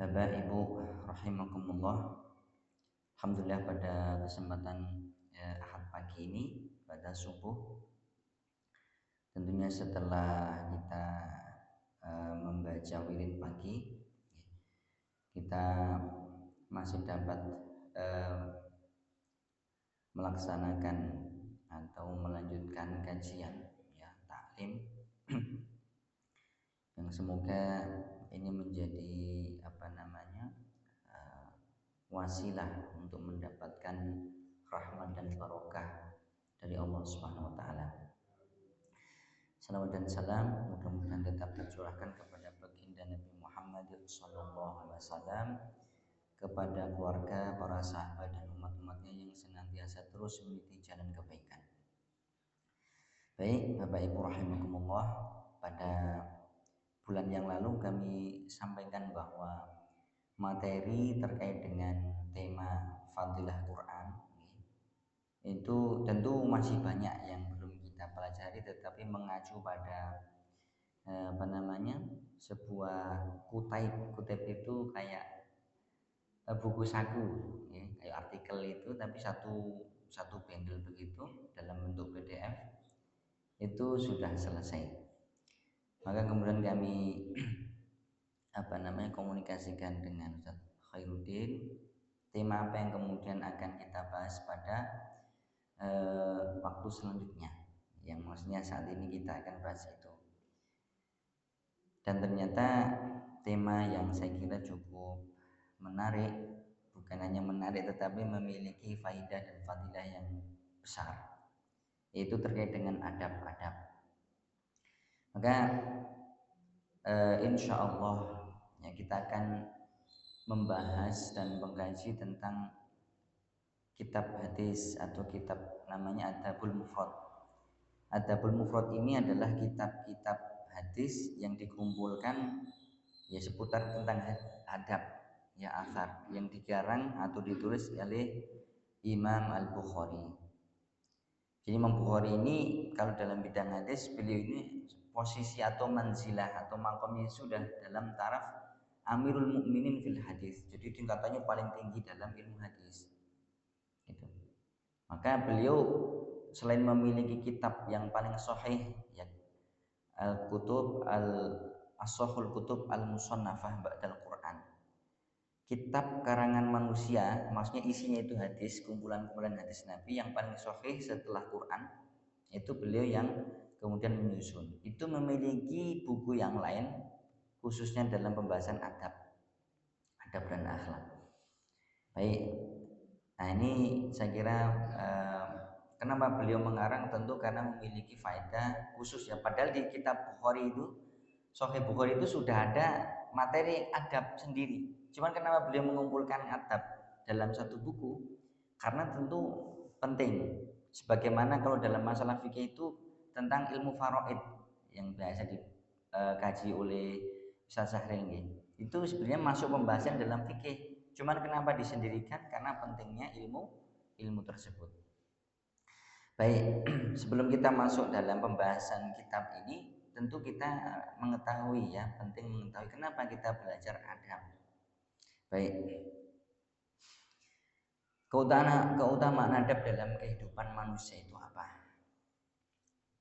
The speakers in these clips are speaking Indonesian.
Bapak Ibu rahimakumullah. Alhamdulillah pada kesempatan Ahad pagi ini pada subuh, tentunya setelah kita membaca wirid pagi, kita masih dapat eh, melaksanakan atau melanjutkan kajian ya taklim yang semoga ini menjadi eh, wasilah untuk mendapatkan rahmat dan barokah dari Allah Subhanahu wa taala. Salawat dan salam mudah-mudahan tetap tercurahkan kepada baginda Nabi Muhammad sallallahu alaihi wasallam, kepada keluarga, para sahabat dan umat-umatnya yang senantiasa terus meniti jalan kebaikan. Baik, Bapak Ibu rahimakumullah, pada bulan yang lalu kami sampaikan bahwa materi terkait dengan tema Fadilah Quran itu tentu masih banyak yang belum kita pelajari, tetapi mengacu pada sebuah kutaib itu kayak buku saku ya, kayak artikel itu tapi satu satu bundle begitu dalam bentuk PDF itu sudah selesai. Maka kemudian kami komunikasikan dengan Ustaz Khairuddin tema apa yang kemudian akan kita bahas pada waktu selanjutnya, yang maksudnya saat ini kita akan bahas itu. Dan ternyata tema yang saya kira cukup menarik, bukan hanya menarik tetapi memiliki faidah dan fadilah yang besar, yaitu terkait dengan adab-adab. Maka insya Allah ya, kita akan membahas dan mengkaji tentang kitab hadis atau kitab namanya Adabul Mufrad. Adabul Mufrad ini adalah kitab-kitab hadis yang dikumpulkan ya seputar tentang adab ya, asar yang digarang atau ditulis oleh Imam Al-Bukhari. Jadi Imam Bukhari ini kalau dalam bidang hadis, beliau ini posisi atau manzilah atau makomnya sudah dalam taraf Amirul Mukminin fil hadis. Jadi tingkatannya paling tinggi dalam ilmu hadis. Gitu. Maka beliau selain memiliki kitab yang paling sahih ya, Al-Kutub As-Sahul Kutub Al-Musannafah Ba'dal Quran, kitab karangan manusia, maksudnya isinya itu hadis, kumpulan-kumpulan hadis Nabi yang paling sahih setelah Quran, itu beliau yang kemudian menyusun. Itu memiliki buku yang lain khususnya dalam pembahasan adab dan akhlak. Baik, nah ini saya kira kenapa beliau mengarang, tentu karena memiliki faedah khusus ya. Padahal di kitab Bukhari itu, Sahih Bukhari itu sudah ada materi adab sendiri. Cuman kenapa beliau mengumpulkan adab dalam satu buku? Karena tentu penting. Sebagaimana kalau dalam masalah fikih itu tentang ilmu faraid yang biasa dikaji oleh Ustaz Sahrengi, itu sebenarnya masuk pembahasan dalam fikih. Cuman kenapa disendirikan? Karena pentingnya ilmu tersebut. Baik, sebelum kita masuk dalam pembahasan kitab ini, tentu kita mengetahui ya, penting mengetahui kenapa kita belajar adab. Baik, keutamaan adab dalam kehidupan manusia itu apa?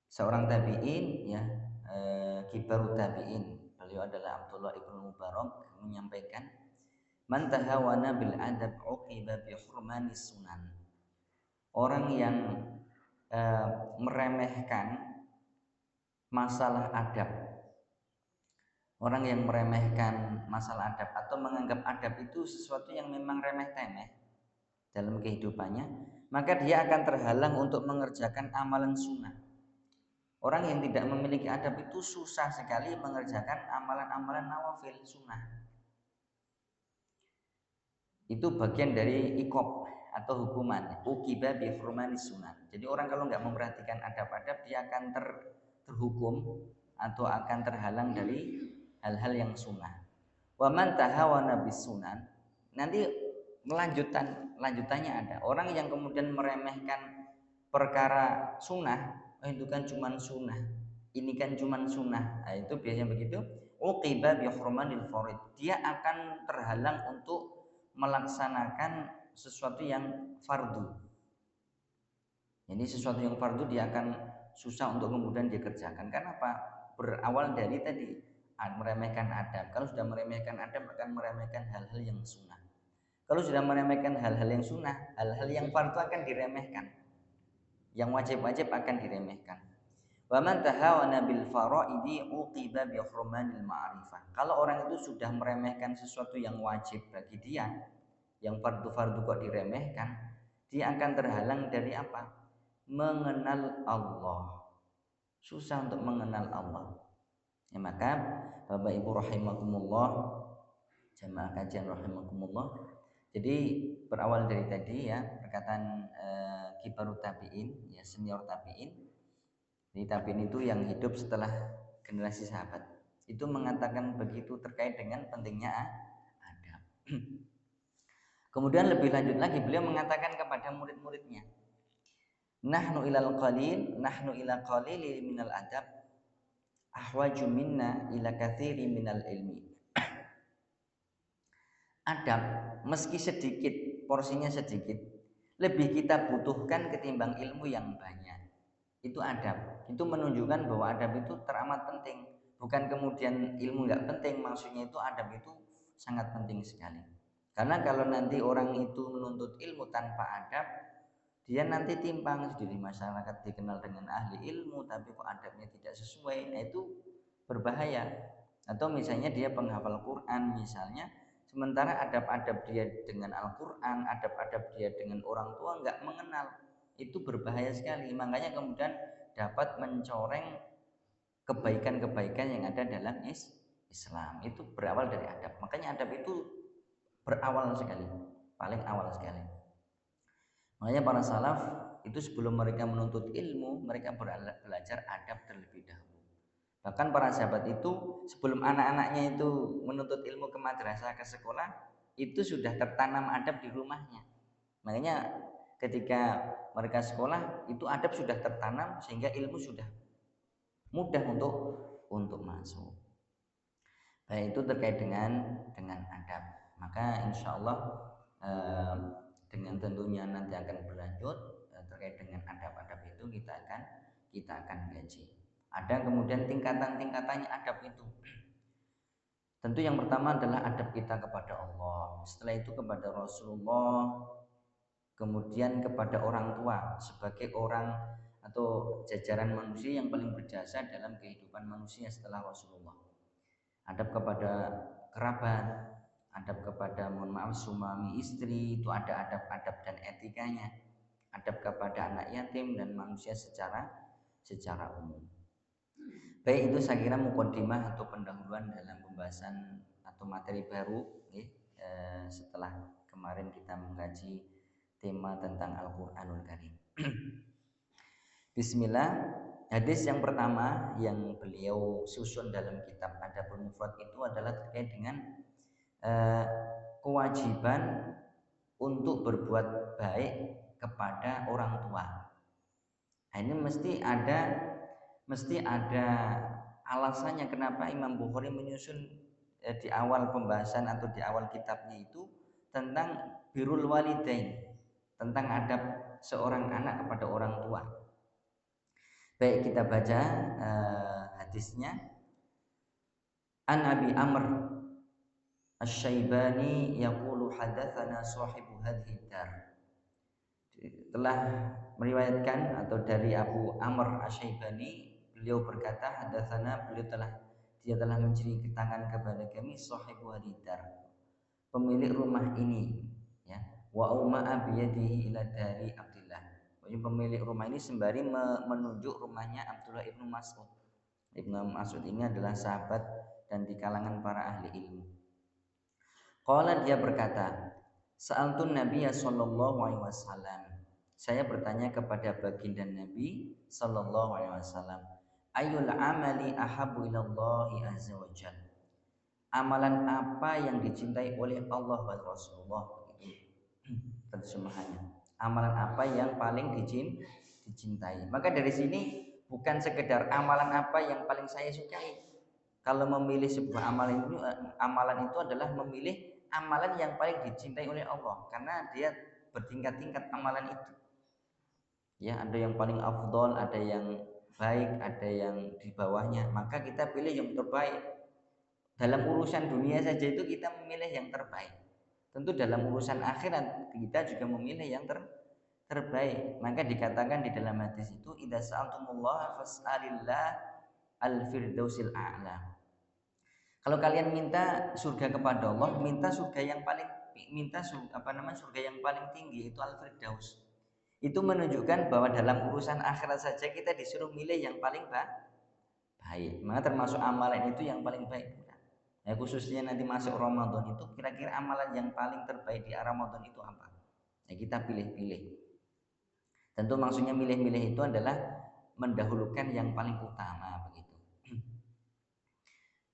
Seorang tabi'in ya, kibarut tabi'in, beliau adalah Abdullah ibnu Mubarak, menyampaikan, man tahawana bil adab uqiba bi hurmanis sunan. Orang yang meremehkan masalah adab, orang yang meremehkan masalah adab atau menganggap adab itu sesuatu yang memang remeh-temeh dalam kehidupannya, maka dia akan terhalang untuk mengerjakan amalan sunnah. Orang yang tidak memiliki adab itu susah sekali mengerjakan amalan-amalan nawafil sunnah. Itu bagian dari ikop atau hukuman, uqiba bi hurmanis sunnah. Jadi orang kalau nggak memperhatikan adab-adab, dia akan terhukum atau akan terhalang dari hal-hal yang sunnah. Wa man tahawana bis sunan, nanti lanjutannya ada orang yang kemudian meremehkan perkara sunnah. Oh, itu kan cuman sunnah, ini kan cuman sunnah. Nah, itu biasanya begitu. uqiba bi hurmanil farid. Dia akan terhalang untuk melaksanakan sesuatu yang fardu. Jadi sesuatu yang fardu dia akan susah untuk kemudian dia kerjakan. Kenapa? Berawal dari tadi meremehkan adab. Kalau sudah meremehkan adab akan meremehkan hal-hal yang sunnah. Kalau sudah meremehkan hal-hal yang sunnah, hal-hal yang fardu akan diremehkan. Yang wajib-wajib akan diremehkan. Wa man tahawana bil faraidi uqiba bi hurmanil ma'rifah. Kalau orang itu sudah meremehkan sesuatu yang wajib bagi dia, yang fardu-fardu kok diremehkan, dia akan terhalang dari apa? Mengenal Allah. Susah untuk mengenal Allah. Ya, maka Bapak Ibu rahimakumullah, jamaah kajian rahimakumullah. Jadi berawal dari tadi ya perkataan kibarut tabi'in, ya senior tabi'in. Jadi tabi'in itu yang hidup setelah generasi sahabat. Itu mengatakan begitu terkait dengan pentingnya adab. Kemudian lebih lanjut lagi beliau mengatakan kepada murid-muridnya, nahnu ila qalili minal adab ahwaju minna ila katsiri minal ilmi. Adab meski sedikit, porsinya sedikit, lebih kita butuhkan ketimbang ilmu yang banyak. Itu adab. Itu menunjukkan bahwa adab itu teramat penting. Bukan kemudian ilmu nggak penting, maksudnya itu adab itu sangat penting sekali. Karena kalau nanti orang itu menuntut ilmu tanpa adab, dia nanti timpang di masyarakat, dikenal dengan ahli ilmu tapi kok adabnya tidak sesuai. Nah itu berbahaya. Atau misalnya dia penghafal Quran misalnya, sementara adab-adab dia dengan Al-Quran, adab-adab dia dengan orang tua nggak mengenal, itu berbahaya sekali. Makanya kemudian dapat mencoreng kebaikan-kebaikan yang ada dalam Islam. Itu berawal dari adab. Makanya adab itu berawal sekali, paling awal sekali. Makanya para salaf itu sebelum mereka menuntut ilmu, mereka belajar adab terlebih dahulu. Bahkan para sahabat itu sebelum anak-anaknya itu menuntut ilmu ke madrasah, ke sekolah, itu sudah tertanam adab di rumahnya. Makanya ketika mereka sekolah, itu adab sudah tertanam sehingga ilmu sudah mudah untuk masuk. Baik, itu terkait dengan adab. Maka insya Allah dengan tentunya nanti akan berlanjut terkait dengan adab-adab itu kita akan kaji. Ada kemudian tingkatan-tingkatannya adab itu. Tentu yang pertama adalah adab kita kepada Allah, setelah itu kepada Rasulullah, kemudian kepada orang tua sebagai orang atau jajaran manusia yang paling berjasa dalam kehidupan manusia setelah Rasulullah. Adab kepada kerabat, adab kepada mohon maaf suami istri, itu ada adab-adab dan etikanya. Adab kepada anak yatim dan manusia secara umum. Baik, itu saya kira mukaddimah atau pendahuluan dalam pembahasan atau materi baru setelah kemarin kita mengkaji tema tentang Al-Qur'anul Karim. Bismillah. Hadis yang pertama yang beliau susun dalam kitab Adabul Mufrad itu adalah terkait dengan kewajiban untuk berbuat baik kepada orang tua. Nah, ini mesti ada alasannya kenapa Imam Bukhari menyusun di awal pembahasan atau di awal kitabnya itu tentang birrul walidain, tentang adab seorang anak kepada orang tua. Baik, kita baca hadisnya. An Abi Amr Asy-Syaibani yaqulu hadatsana sahibu hadhihi dar. Telah meriwayatkan atau dari Abu Amr Asy-Syaibani, beliau berkata hadatsana, dia telah menceritakan kepada kami sahibu hadhihi dar, pemilik rumah ini, ya. Wa umma biyadihi ila dari Abdullah. Pemilik rumah ini sembari menunjuk rumahnya Abdullah ibnu Mas'ud. Ibnu Mas'ud ini adalah sahabat dan di kalangan para ahli ilmu. Qala, dia berkata, sa'altun Nabiya sallallahu alaihi wasallam. Saya bertanya kepada baginda Nabi sallallahu alaihi wasallam, ayyul amali ahabbu ilallahi azza wa jalla. Amalan apa yang dicintai oleh Allah wa Rasulullah? Terjemahannya. Amalan apa yang paling dicintai? Maka dari sini bukan sekedar amalan apa yang paling saya sukai, Kalau memilih sebuah amalan itu adalah memilih amalan yang paling dicintai oleh Allah karena dia bertingkat-tingkat amalan itu. Ya, ada yang paling afdol, ada yang baik, ada yang di bawahnya. Maka kita pilih yang terbaik. Dalam urusan dunia saja itu kita memilih yang terbaik. Tentu dalam urusan akhirat kita juga memilih yang terbaik. Maka dikatakan di dalam hadis itu, idza sa'altumullah fas'alillah al-firdausil a'la. Kalau kalian minta surga kepada Allah, minta surga yang paling surga yang paling tinggi itu al-firdaus. Itu menunjukkan bahwa dalam urusan akhirat saja kita disuruh milih yang paling baik. Maka termasuk amalan itu yang paling baik. Ya, khususnya nanti masuk Ramadan itu kira-kira amalan yang paling terbaik di Ramadan itu apa? Ya, kita pilih-pilih. Tentu maksudnya milih-milih itu adalah mendahulukan yang paling utama begitu.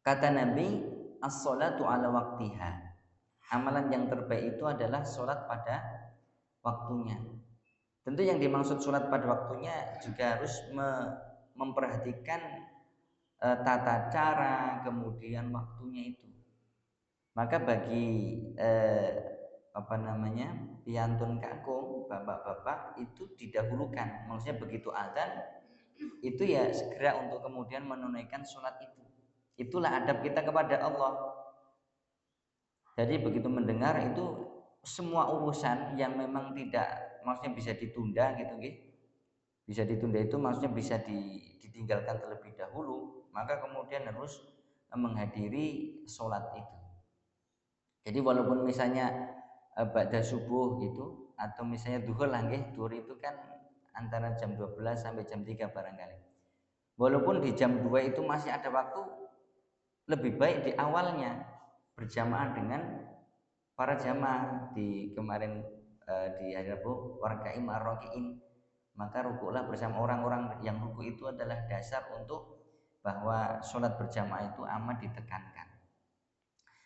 Kata Nabi, as-sholatu ala waktiha. Amalan yang terbaik itu adalah sholat pada waktunya. Tentu yang dimaksud sholat pada waktunya juga harus memperhatikan tata cara, kemudian waktunya itu. Maka bagi piantun kakung, bapak-bapak itu didahulukan. Maksudnya begitu azan itu ya segera untuk kemudian menunaikan sholat itu. Itulah adab kita kepada Allah. Jadi begitu mendengar itu semua urusan yang memang tidak maksudnya bisa ditunda gitu bisa ditunda itu maksudnya bisa ditinggalkan terlebih dahulu, maka kemudian harus menghadiri sholat itu. Jadi walaupun misalnya ba'da subuh gitu atau misalnya duhur lah duhur itu kan antara jam 12 sampai jam 3 barangkali. Walaupun di jam 2 itu masih ada waktu, lebih baik di awalnya berjamaah dengan para jamaah di kemarin di hari Rabu warkaim ar-rakiin. Maka rukuklah bersama orang-orang yang rukuk itu adalah dasar untuk bahwa sholat berjamaah itu amat ditekankan.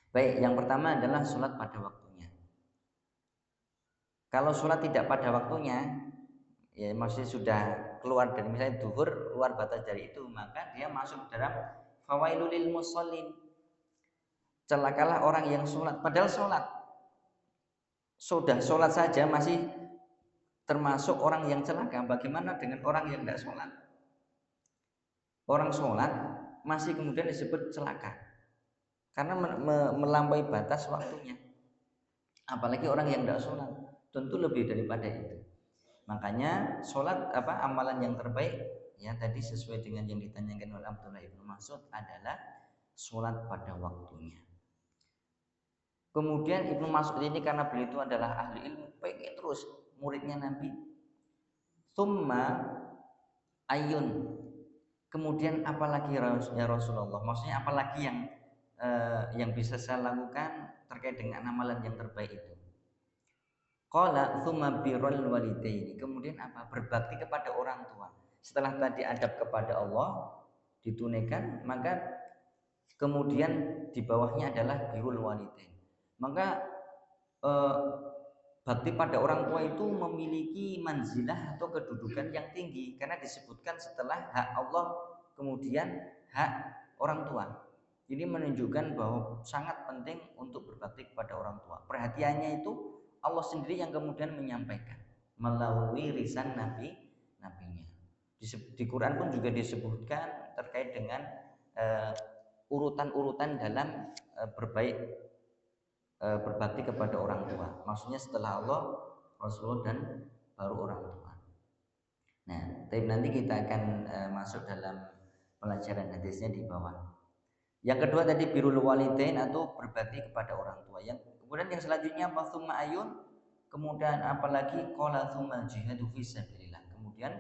Baik, yang pertama adalah sholat pada waktunya. Kalau sholat tidak pada waktunya, ya maksudnya sudah keluar dari misalnya duhur luar batas dari itu, maka dia masuk dalam fawailul lil musallin. Celakalah orang yang sholat, padahal sholat sudah sholat saja masih termasuk orang yang celaka. Bagaimana dengan orang yang tidak sholat? Orang sholat masih kemudian disebut celaka karena melampaui batas waktunya. Apalagi orang yang tidak sholat, tentu lebih daripada itu. Makanya sholat amalan yang terbaik ya tadi sesuai dengan yang ditanyakan oleh Abdullah ibnu Mas'ud adalah sholat pada waktunya. Kemudian Ibnu Mas'ud ini karena beliau itu adalah ahli ilmu, pengen terus muridnya Nabi. Tsumma ayun. Kemudian apalagi ya Rasulullah? Maksudnya apalagi yang bisa saya lakukan terkait dengan amalan yang terbaik itu? Qala tsumma birrul walidaini. Kemudian apa? Berbakti kepada orang tua. Setelah tadi adab kepada Allah ditunaikan, maka kemudian di bawahnya adalah birrul walidain. Maka bakti pada orang tua itu memiliki manzilah atau kedudukan yang tinggi karena disebutkan setelah hak Allah kemudian hak orang tua. Ini menunjukkan bahwa sangat penting untuk berbakti kepada orang tua. Perhatiannya itu Allah sendiri yang kemudian menyampaikan melalui lisan nabinya. Di Quran pun juga disebutkan terkait dengan urutan-urutan dalam berbakti kepada orang tua. Maksudnya setelah Allah, Rasulullah dan baru orang tua. Nah, tapi nanti kita akan masuk dalam pelajaran hadisnya di bawah. Yang kedua tadi birrul walidain atau berbakti kepada orang tua. Kemudian yang selanjutnya apa? Tsumma ayun. Kemudian apalagi qala tsumma jihadu fisabilillah. Kemudian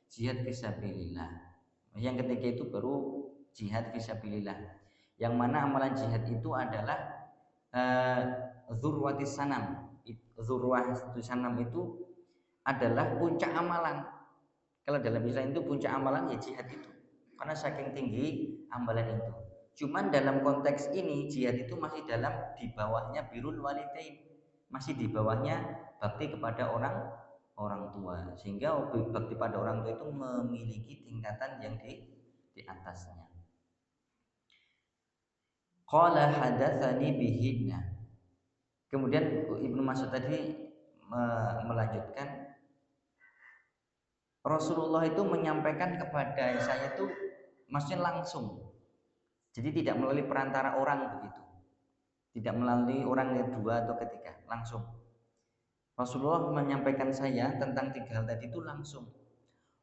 jihad fisabilillah. Yang ketiga itu baru jihad fisabilillah. Yang mana amalan jihad itu adalah zurwatis sanam. Zurwatis sanam itu adalah puncak amalan. Kalau dalam Islam itu puncak amalan ya jihad itu. Karena saking tinggi amalan itu. Cuman dalam konteks ini jihad itu masih di bawahnya birrul walidain, masih di bawahnya bakti kepada orang tua, sehingga bakti pada orang tua itu memiliki tingkatan yang di atasnya. Qala hadatsani bihinna. Kemudian Ibnu Mas'ud tadi melanjutkan, Rasulullah itu menyampaikan kepada saya itu maksudnya langsung. Jadi tidak melalui perantara orang begitu. Tidak melalui orang kedua atau ketiga, langsung. Rasulullah menyampaikan saya tentang tiga hal tadi itu langsung.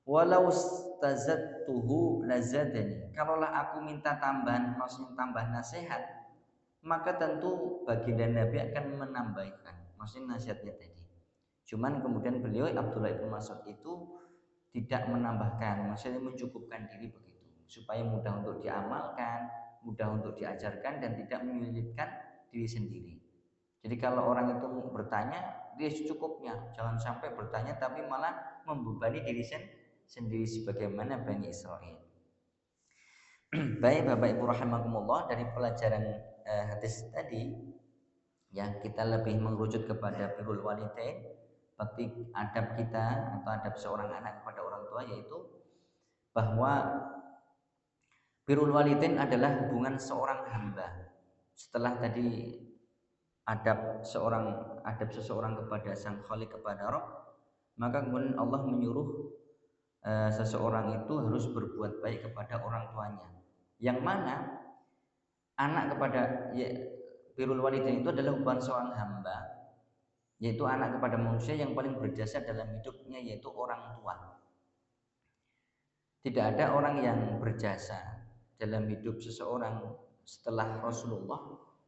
Walau stazadtuhu lazadani. Kalaulah aku minta tambahan, maksudnya tambah nasihat, maka tentu baginda Nabi akan menambahkan, maksudnya nasihatnya tadi. Cuman kemudian beliau Abdullah bin Mas'ud itu tidak menambahkan, maksudnya mencukupkan diri begitu, supaya mudah untuk diamalkan, mudah untuk diajarkan dan tidak menyulitkan diri sendiri. Jadi kalau orang itu bertanya, dia secukupnya, jangan sampai bertanya tapi malah membebani diri sendiri sebagaimana Bani Israel. Baik Bapak Ibu rahimakumullah, dari pelajaran hadis tadi ya kita lebih mengerucut kepada birrul walidain, bakti adab kita atau adab seorang anak kepada orang tua, yaitu bahwa birrul walidain adalah hubungan seorang hamba. Setelah tadi adab seseorang kepada sang Khalik, kepada Rabb, maka kemudian Allah menyuruh seseorang itu harus berbuat baik kepada orang tuanya. Yang mana anak kepada birrul walidain itu adalah hubungan seorang hamba, yaitu anak kepada manusia yang paling berjasa dalam hidupnya, yaitu orang tua. Tidak ada orang yang berjasa dalam hidup seseorang setelah Rasulullah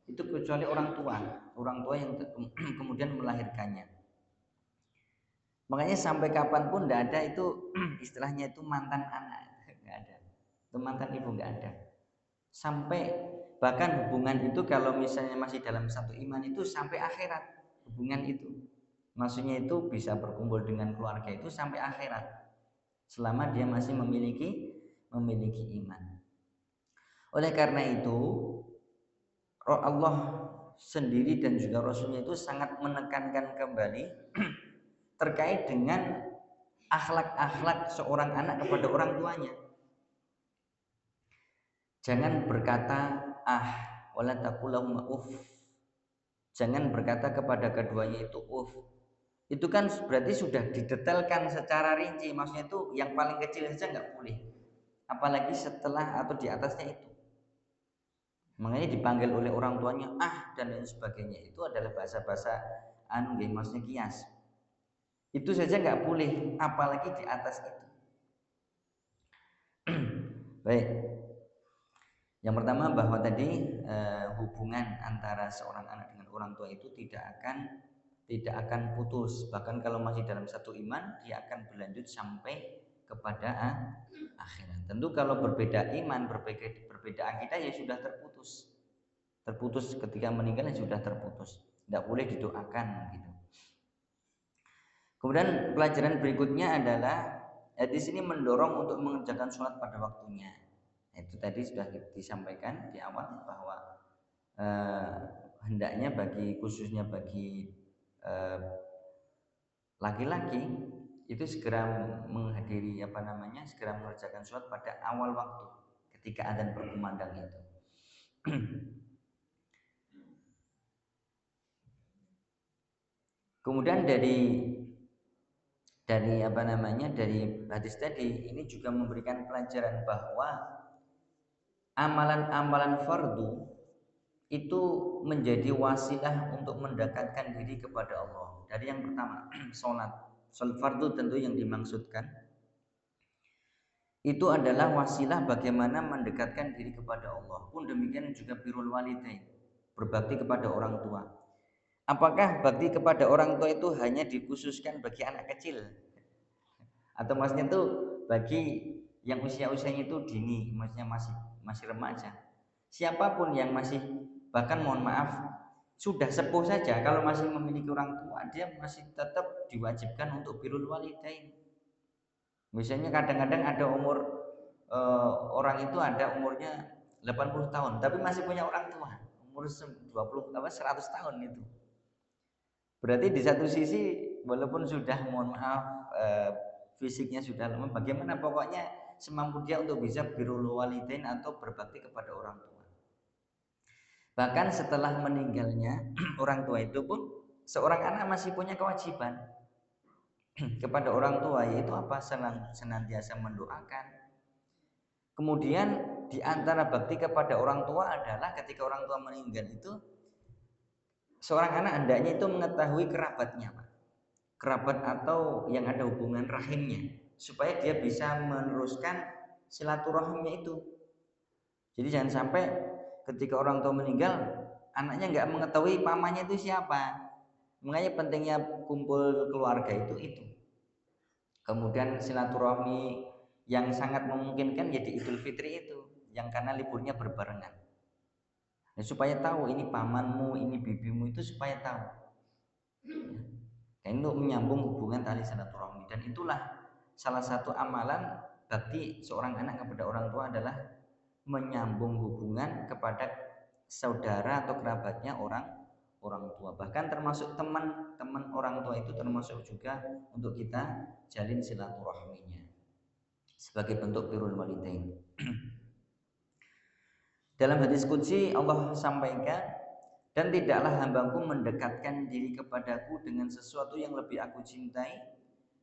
itu kecuali orang tua yang kemudian melahirkannya. Makanya sampai kapanpun tidak ada itu istilahnya itu mantan anak, nggak ada. Itu mantan ibu nggak ada. Sampai bahkan hubungan itu kalau misalnya masih dalam satu iman itu sampai akhirat hubungan itu. Maksudnya itu bisa berkumpul dengan keluarga itu sampai akhirat, selama dia masih memiliki iman. Oleh karena itu Allah sendiri dan juga Rasulnya itu sangat menekankan kembali terkait dengan akhlak-akhlak seorang anak kepada orang tuanya. Jangan berkata wala taqulahuma uff. Jangan berkata kepada keduanya itu uff. Itu kan berarti sudah didetailkan secara rinci, maksudnya itu yang paling kecil saja nggak boleh, apalagi setelah atau di atasnya itu. Makanya dipanggil oleh orang tuanya dan lain sebagainya, itu adalah bahasa-bahasa maksudnya kias. Itu saja nggak boleh, apalagi di atas itu. Baik. Yang pertama bahwa tadi hubungan antara seorang anak dengan orang tua itu tidak akan putus. Bahkan kalau masih dalam satu iman, dia akan berlanjut sampai kepada akhirat. Tentu kalau berbeda iman, berbeda akidah ya sudah terputus. Terputus ketika meninggal ya sudah terputus. Tidak boleh didoakan gitu. Kemudian pelajaran berikutnya adalah di sini mendorong untuk mengerjakan sholat pada waktunya. Itu tadi sudah disampaikan di awal bahwa hendaknya khususnya bagi laki-laki itu segera menghadiri segera mengerjakan sholat pada awal waktu ketika adzan berkumandang itu. Kemudian dari hadis tadi ini juga memberikan pelajaran bahwa amalan-amalan fardu itu menjadi wasilah untuk mendekatkan diri kepada Allah. Dari yang pertama, sholat fardu tentu yang dimaksudkan itu adalah wasilah bagaimana mendekatkan diri kepada Allah. Pun demikian juga birrul walidain, berbakti kepada orang tua. Apakah bakti kepada orang tua itu hanya dikhususkan bagi anak kecil? Atau maksudnya itu bagi yang usia-usianya itu dini, maksudnya masih remaja. Siapapun yang masih, bahkan mohon maaf, sudah sepuh saja, kalau masih memiliki orang tua, dia masih tetap diwajibkan untuk birrul walidain. Misalnya kadang-kadang ada umur orang itu ada umurnya 80 tahun, tapi masih punya orang tua, umur 100 tahun itu. Berarti di satu sisi walaupun sudah mohon maaf fisiknya sudah lemah, bagaimana pokoknya semampu dia untuk bisa birrul walidain atau berbakti kepada orang tua. Bahkan setelah meninggalnya orang tua itu pun seorang anak masih punya kewajiban kepada orang tua, yaitu apa? Senantiasa mendoakan. Kemudian di antara bakti kepada orang tua adalah ketika orang tua meninggal itu seorang anak hendaknya itu mengetahui kerabatnya, Pak. Kerabat atau yang ada hubungan rahimnya, supaya dia bisa meneruskan silaturahimnya itu. Jadi jangan sampai ketika orang tua meninggal anaknya nggak mengetahui pamannya itu siapa. Makanya pentingnya kumpul keluarga itu. Kemudian silaturahmi yang sangat memungkinkan jadi Idul Fitri itu, yang karena liburnya berbarengan. Nah, supaya tahu ini pamanmu, ini bibimu, itu supaya tahu. Dan untuk menyambung hubungan tali silaturahmi, dan itulah salah satu amalan bakti seorang anak kepada orang tua adalah menyambung hubungan kepada saudara atau kerabatnya orang tua. Bahkan termasuk teman-teman orang tua itu termasuk juga untuk kita jalin silaturahminya sebagai bentuk birrul walidain. Dalam hadis qudsi Allah sampaikan, dan tidaklah hambaku mendekatkan diri kepadaku dengan sesuatu yang lebih aku cintai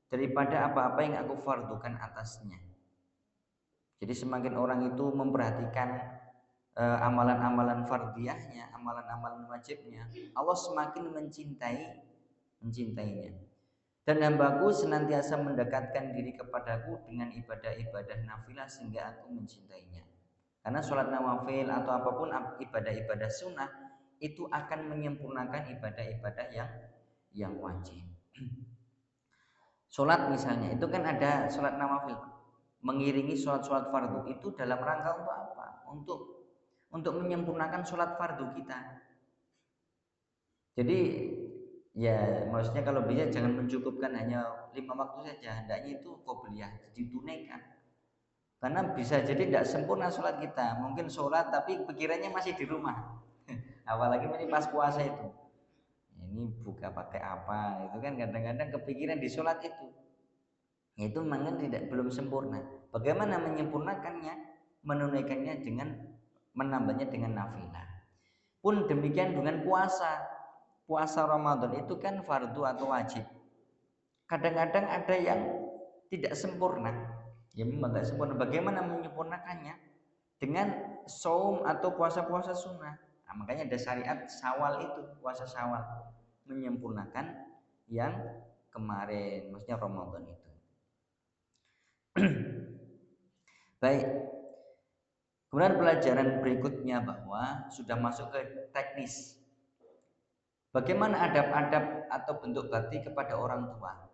daripada apa-apa yang aku fardukan atasnya. Jadi semakin orang itu memperhatikan amalan-amalan fardiyahnya, amalan-amalan wajibnya, Allah semakin mencintainya. Dan hambaku senantiasa mendekatkan diri kepadaku dengan ibadah-ibadah nafilah sehingga aku mencintainya. Karena sholat nawafil atau apapun ibadah-ibadah sunnah itu akan menyempurnakan ibadah-ibadah yang wajib. Sholat misalnya itu kan ada sholat nawafil, mengiringi sholat fardu itu dalam rangka untuk apa? Untuk menyempurnakan sholat fardu kita. Jadi ya maksudnya kalau bisa jangan mencukupkan hanya 5 waktu saja, hendaknya itu qobliyah ditunaikan. Karena bisa jadi tidak sempurna sholat kita. Mungkin sholat tapi pikirannya masih di rumah. Apalagi ini pas puasa itu. Ini buka pakai apa? Itu kan kadang-kadang kepikiran di sholat itu. Itu memang belum sempurna. Bagaimana menyempurnakannya? Menunaikannya dengan menambahnya dengan nafilah. Pun demikian dengan puasa. Puasa Ramadan itu kan fardu atau wajib. Kadang-kadang ada yang tidak sempurna. Ya memang tidak sempurna. Bagaimana menyempurnakannya? Dengan saum atau puasa-puasa sunnah. Nah, makanya ada syariat Syawal itu, puasa Syawal, menyempurnakan yang kemarin, maksudnya Ramadan itu. Baik. Kemudian pelajaran berikutnya bahwa sudah masuk ke teknis. Bagaimana adab-adab atau bentuk bakti kepada orang tua?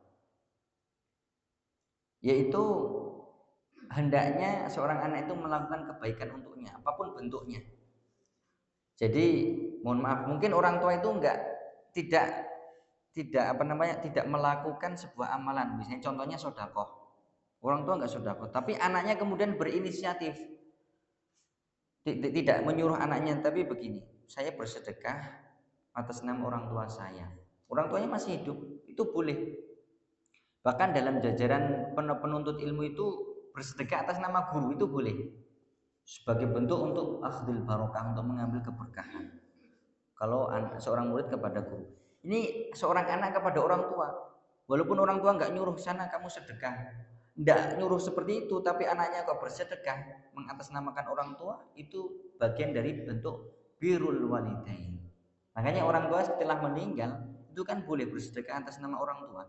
Yaitu hendaknya seorang anak itu melakukan kebaikan untuknya, apapun bentuknya. Jadi mohon maaf, mungkin orang tua itu tidak melakukan sebuah amalan. Misalnya contohnya sedekah. Orang tua enggak sedekah, tapi anaknya kemudian berinisiatif. Tidak menyuruh anaknya, tapi begini, saya bersedekah atas nama orang tua saya. Orang tuanya masih hidup, itu boleh. Bahkan dalam jajaran penuntut ilmu itu bersedekah atas nama guru itu boleh. Sebagai bentuk untuk akhdil barokah, untuk mengambil keberkahan. Kalau seorang murid kepada guru. Ini seorang anak kepada orang tua. Walaupun orang tua enggak nyuruh sana kamu sedekah, enggak nyuruh seperti itu, tapi anaknya kok bersedekah mengatasnamakan orang tua, itu bagian dari bentuk birrul walidain. Makanya orang tua setelah meninggal itu kan boleh bersedekah atas nama orang tua.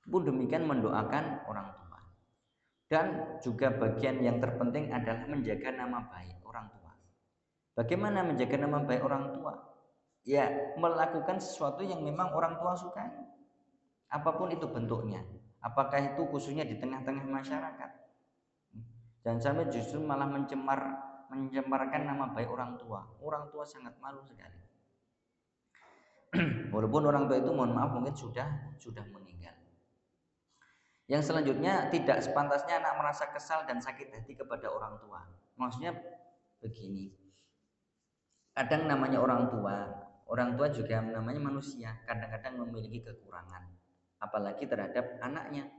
Pun demikian mendoakan orang tua. Dan juga bagian yang terpenting adalah menjaga nama baik orang tua. Bagaimana menjaga nama baik orang tua? Ya, melakukan sesuatu yang memang orang tua sukai. Apapun itu bentuknya. Apakah itu khususnya di tengah-tengah masyarakat? Jangan sampai justru malah mencemarkan nama baik orang tua. Orang tua sangat malu sekali. Walaupun orang tua itu mohon maaf mungkin sudah meninggal. Yang selanjutnya, tidak sepantasnya anak merasa kesal dan sakit hati kepada orang tua. Maksudnya begini. Kadang namanya orang tua juga namanya manusia, kadang-kadang memiliki kekurangan, apalagi terhadap anaknya.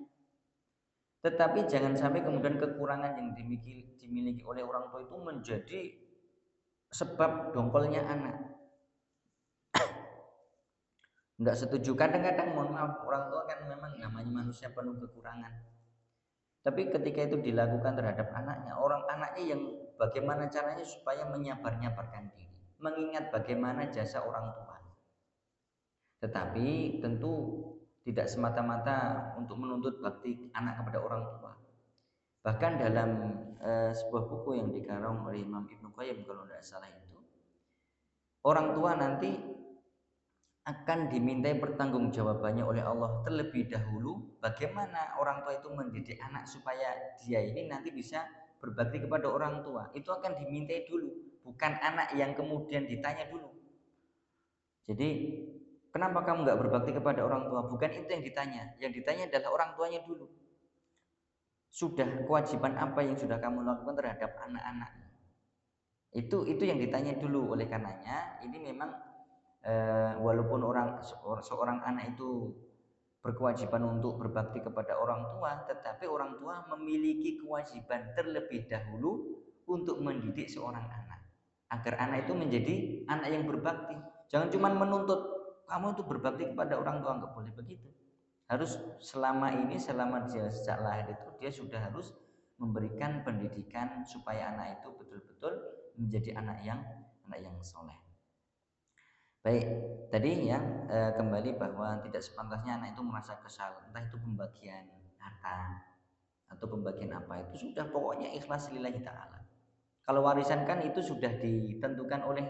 Tetapi jangan sampai kemudian kekurangan yang dimiliki oleh orang tua itu menjadi sebab dongkolnya anak. Enggak setuju. Kadang-kadang mohon maaf, orang tua kan memang namanya manusia penuh kekurangan. Tapi ketika itu dilakukan terhadap anaknya, orang anaknya yang bagaimana caranya supaya menyabar-nyabarkan diri, mengingat bagaimana jasa orang tua. Tetapi tentu tidak semata-mata untuk menuntut bakti anak kepada orang tua. Bahkan dalam sebuah buku yang dikarang oleh Imam Ibnu Qayyim kalau tidak salah itu, orang tua nanti akan dimintai pertanggungjawabannya oleh Allah terlebih dahulu bagaimana orang tua itu mendidik anak supaya dia ini nanti bisa berbakti kepada orang tua. Itu akan dimintai dulu, bukan anak yang kemudian ditanya dulu. Jadi kenapa kamu nggak berbakti kepada orang tua? Bukan itu yang ditanya. Yang ditanya adalah orang tuanya dulu. Sudah kewajiban apa yang sudah kamu lakukan terhadap anak-anak? Itu yang ditanya dulu. Oleh karenanya ini memang walaupun seorang anak itu berkewajiban untuk berbakti kepada orang tua, tetapi orang tua memiliki kewajiban terlebih dahulu untuk mendidik seorang anak agar anak itu menjadi anak yang berbakti. Jangan cuma menuntut kamu itu berbakti kepada orang tua, nggak boleh begitu. Harus selama dia sejak lahir itu dia sudah harus memberikan pendidikan supaya anak itu betul-betul menjadi anak yang soleh. Baik, tadi ya kembali bahwa tidak sepantasnya anak itu merasa kesal, entah itu pembagian harta atau pembagian apa itu sudah pokoknya ikhlas lillahi ta'ala. Kalau warisan kan itu sudah ditentukan oleh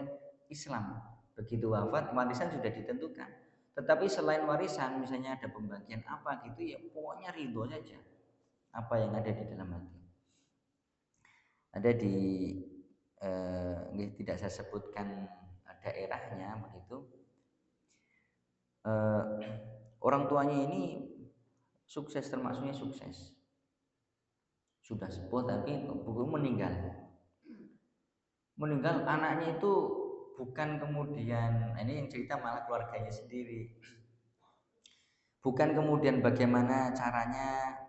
Islam. Begitu wafat warisan sudah ditentukan. Tetapi selain warisan misalnya ada pembagian apa gitu ya pokoknya ridho saja apa yang ada di dalam hati. Ada di tidak saya sebutkan daerahnya begitu. Orang tuanya ini sukses, termasuknya sukses, sudah sepuh tapi meninggal anaknya itu bukan kemudian ini yang cerita malah keluarganya sendiri, bukan kemudian bagaimana caranya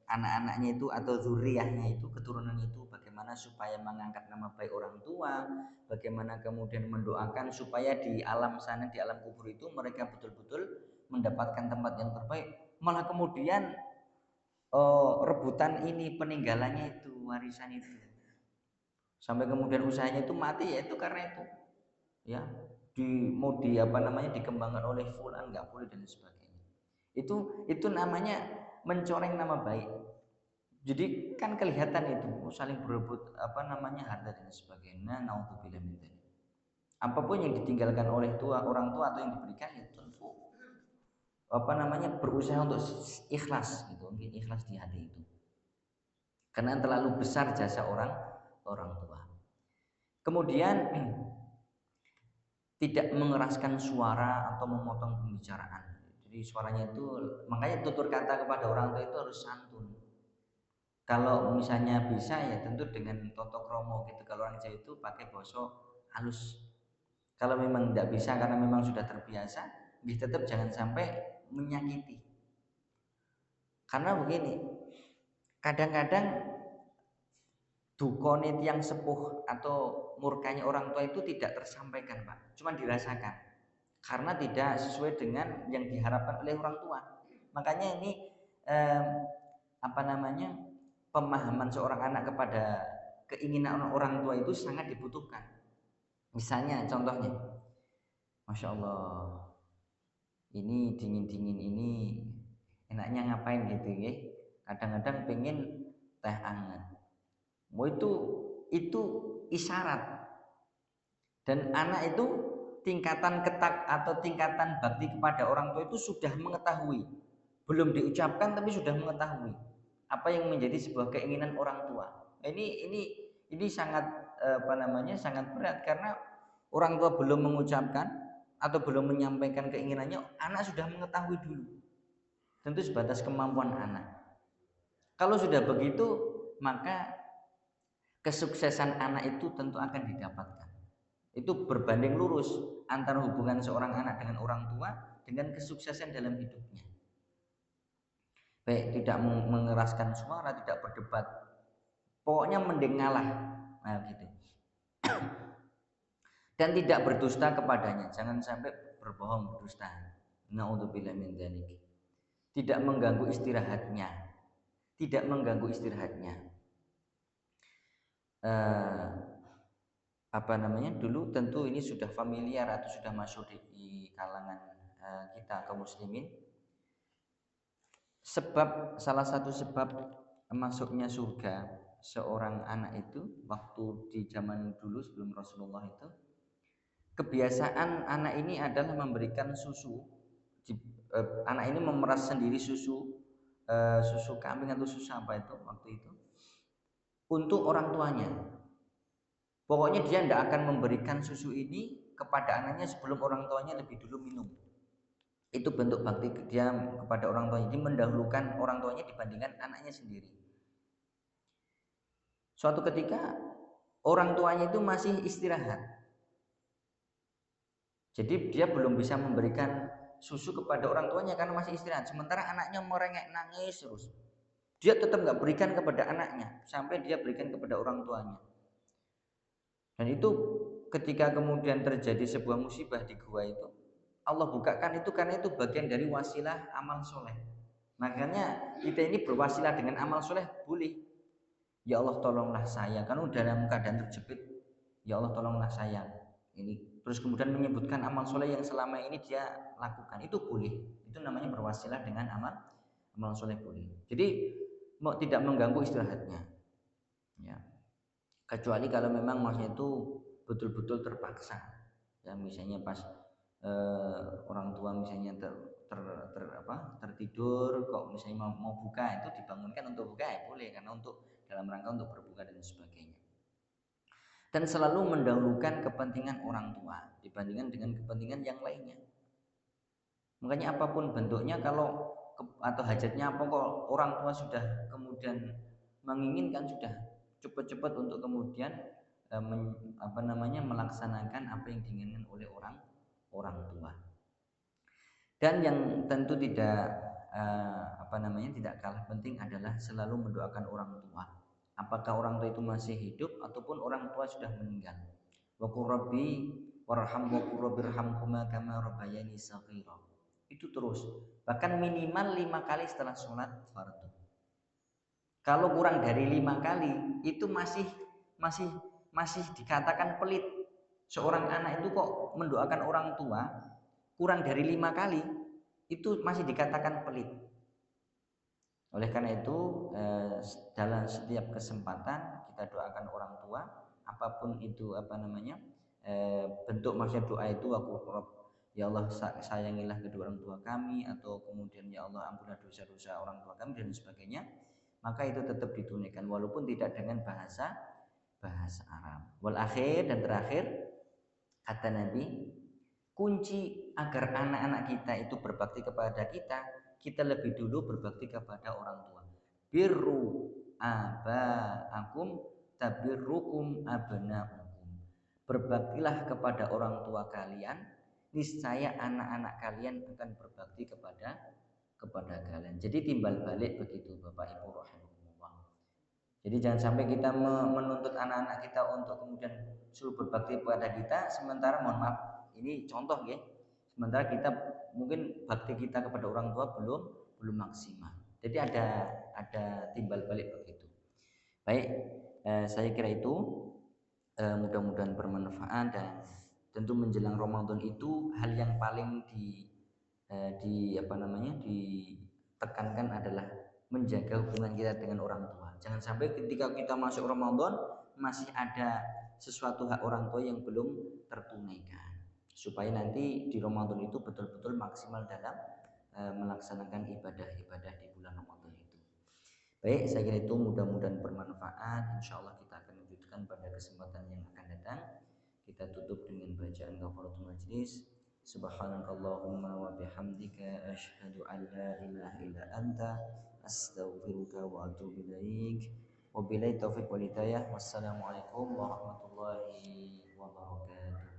anak-anaknya itu atau zuriyahnya itu keturunannya itu bagaimana supaya mengangkat nama baik orang tua, bagaimana kemudian mendoakan supaya di alam sana, di alam kubur itu mereka betul-betul mendapatkan tempat yang terbaik. Malah kemudian rebutan ini peninggalannya itu warisan itu sampai kemudian usahanya itu mati ya itu karena itu ya mau dikembangkan oleh fulan nggak boleh dan sebagainya. Itu namanya mencoreng nama baik. Jadi kan kelihatan itu saling berebut harta dan sebagainya. Naudzubillah min dzalik. Apapun yang ditinggalkan oleh orang tua atau yang diberikan ya tentu berusaha untuk ikhlas gitu, ikhlas di hati itu. Karena terlalu besar jasa orang tua. Kemudian tidak mengeraskan suara atau memotong pembicaraan. Jadi suaranya itu makanya tutur kata kepada orang tua itu harus santun. Kalau misalnya bisa ya tentu dengan toto kromo gitu. Kalau orang Jawa itu pakai basa halus. Kalau memang tidak bisa karena memang sudah terbiasa, tetap jangan sampai menyakiti. Karena begini, kadang-kadang dukone yang sepuh atau murkanya orang tua itu tidak tersampaikan, Pak. Cuma dirasakan. Karena tidak sesuai dengan yang diharapkan oleh orang tua. Makanya ini pemahaman seorang anak kepada keinginan orang tua itu sangat dibutuhkan. Misalnya contohnya, Masya Allah, ini dingin-dingin ini enaknya ngapain gitu ya. Kadang-kadang pengen teh hangat. Mau itu isyarat. Dan anak itu tingkatan ketak atau tingkatan bakti kepada orang tua itu sudah mengetahui. Belum diucapkan tapi sudah mengetahui apa yang menjadi sebuah keinginan orang tua. Ini sangat sangat berat karena orang tua belum mengucapkan atau belum menyampaikan keinginannya, anak sudah mengetahui dulu. Tentu sebatas kemampuan anak. Kalau sudah begitu, maka kesuksesan anak itu tentu akan didapatkan. Itu berbanding lurus antara hubungan seorang anak dengan orang tua dengan kesuksesan dalam hidupnya. Baik, tidak mengeraskan suara, tidak berdebat. Pokoknya mending ngalah. Nah, gitu. dan tidak berdusta kepadanya. Jangan sampai berbohong, berdusta. Naudzubillah min dzalik. Tidak mengganggu istirahatnya. Tidak mengganggu istirahatnya. Eh, apa namanya? Dulu tentu ini sudah familiar atau sudah masuk di kalangan kita kaum muslimin. Sebab salah satu sebab masuknya surga seorang anak itu waktu di zaman dulu sebelum Rasulullah itu, kebiasaan anak ini adalah memberikan susu. Anak ini memeras sendiri susu kambing atau susu apa itu waktu itu untuk orang tuanya. Pokoknya dia tidak akan memberikan susu ini kepada anaknya sebelum orang tuanya lebih dulu minum. Itu bentuk bakti dia kepada orang tuanya. Jadi mendahulukan orang tuanya dibandingkan anaknya sendiri. Suatu ketika orang tuanya itu masih istirahat. Jadi dia belum bisa memberikan susu kepada orang tuanya karena masih istirahat. Sementara anaknya merengek nangis terus. Dia tetap nggak berikan kepada anaknya sampai dia berikan kepada orang tuanya. Dan itu ketika kemudian terjadi sebuah musibah di gua itu, Allah bukakan itu karena itu bagian dari wasilah amal soleh. Makanya kita ini berwasilah dengan amal soleh boleh. Ya Allah tolonglah saya, kan udah dalam keadaan terjepit. Ya Allah tolonglah saya. Ini terus kemudian menyebutkan amal soleh yang selama ini dia lakukan itu boleh. Itu namanya berwasilah dengan amal soleh boleh. Jadi mau tidak mengganggu istirahatnya. Ya. Kecuali kalau memang maksudnya itu betul-betul terpaksa. Ya misalnya pas orang tua misalnya tertidur kok misalnya mau buka itu dibangunkan untuk buka ya boleh karena untuk dalam rangka untuk berbuka dan sebagainya. Dan selalu mendahulukan kepentingan orang tua dibandingkan dengan kepentingan yang lainnya. Makanya apapun bentuknya kalau atau hajatnya apa kok orang tua sudah kemudian menginginkan sudah cepat-cepat untuk kemudian melaksanakan apa yang diinginkan oleh orang tua. Dan yang tentu tidak tidak kalah penting adalah selalu mendoakan orang tua. Apakah orang tua itu masih hidup ataupun orang tua sudah meninggal. Wa qur rabbi warham wa qur rabbirhamhuma kama rabbayani shaghira. Itu terus. Bahkan minimal 5 kali setelah sholat fardu. Kalau kurang dari 5 kali itu masih masih dikatakan pelit. Seorang anak itu kok mendoakan orang tua kurang dari 5 kali itu masih dikatakan pelit. Oleh karena itu dalam setiap kesempatan kita doakan orang tua apapun itu bentuk maksud doa itu aku ya Allah sayangilah kedua orang tua kami atau kemudian ya Allah ampunilah dosa-dosa orang tua kami dan sebagainya, maka itu tetap ditunaikan walaupun tidak dengan bahasa Arab. Wal akhir dan terakhir kata Nabi, kunci agar anak-anak kita itu berbakti kepada kita lebih dulu berbakti kepada orang tua. Birru abaakum tabirrukum abnaukum. Berbaktilah kepada orang tua kalian, niscaya anak-anak kalian akan berbakti kepada kalian. Jadi timbal balik begitu Bapak Ibu rahimahumullah. Jadi jangan sampai kita menuntut anak-anak kita untuk kemudian suruh berbakti kepada kita, sementara mohon maaf, ini contoh ya. Sementara kita mungkin bakti kita kepada orang tua belum maksimal. Jadi ada timbal balik begitu. Baik, saya kira itu mudah-mudahan bermanfaat dan tentu menjelang Ramadan itu hal yang paling ditekankan adalah menjaga hubungan kita dengan orang tua. Jangan sampai ketika kita masuk Ramadan masih ada sesuatu hak orang tua yang belum tertunaikan. Supaya nanti di Ramadan itu betul-betul maksimal dalam melaksanakan ibadah-ibadah di bulan Ramadan itu. Baik, saya kira itu mudah-mudahan bermanfaat. Insya Allah kita akan lanjutkan pada kesempatan yang akan datang. Kita tutup dengan bacaan kafaratul majlis. Subhanakallahumma wa bihamdika asyhadu an la ilaha illa anta astaghfiruka wa atubu ilaik. Wabillahi taufiq wal hidayah. Wassalamualaikum warahmatullahi wabarakatuh.